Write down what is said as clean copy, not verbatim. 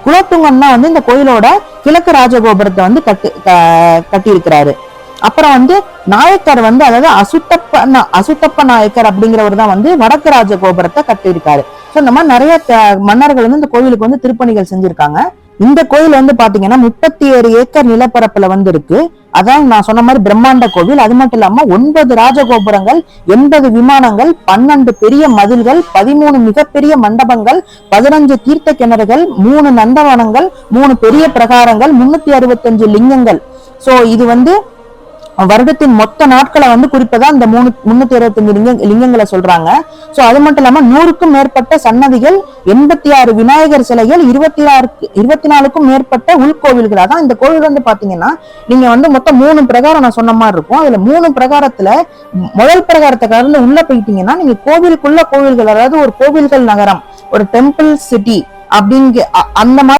குலோத்துங்கன் தான் வந்து இந்த கோயிலோட கிழக்கு ராஜகோபுரத்தை வந்து கட்டி இருக்கிறாரு. அப்புறம் வந்து நாயக்கர் வந்து, அதாவது அசுத்தப்ப நாயக்கர் அப்படிங்கிறவர் தான் வந்து வடக்கு ராஜகோபுரத்தை கட்டியிருக்காரு. சோ இந்த மாதிரி நிறைய மன்னர்கள் வந்து இந்த கோயிலுக்கு வந்து திருப்பணிகள் செஞ்சிருக்காங்க. இந்த கோயில் வந்து பாத்தீங்கன்னா 37 ஏக்கர் நிலப்பரப்புல வந்து இருக்கு. அதான் நான் சொன்ன மாதிரி பிரம்மாண்ட கோவில். அது மட்டும் இல்லாம 9 ராஜகோபுரங்கள், 80 விமானங்கள், 12 பெரிய மதில்கள், 13 மிகப்பெரிய மண்டபங்கள், 15 தீர்த்த கிணறுகள், 3 நந்தவனங்கள், 3 பெரிய பிரகாரங்கள், 365 லிங்கங்கள். சோ இது வந்து வருடத்தின் மொத்த நாட்களை வந்து குறிப்பதா இந்த 325 லிங்கங்களை சொல்றாங்க. சோ அது மட்டும் இல்லாம 100க்கும் மேற்பட்ட சன்னதிகள், 86 விநாயகர் சிலைகள், 24க்கும் மேற்பட்ட உள்கோவில்கள். அதான் இந்த கோவில் வந்து பாத்தீங்கன்னா நீங்க வந்து மொத்தம் 3 பிரகாரம் நான் சொன்ன மாதிரி இருக்கும். அதுல 3 பிரகாரத்துல முதல் பிரகாரத்தை கடந்து உள்ள போயிட்டீங்கன்னா நீங்க கோவிலுக்குள்ள கோவில்கள், அதாவது ஒரு கோவில்கள் நகரம், ஒரு டெம்பிள் சிட்டி அப்படிங்க அந்த மாதிரி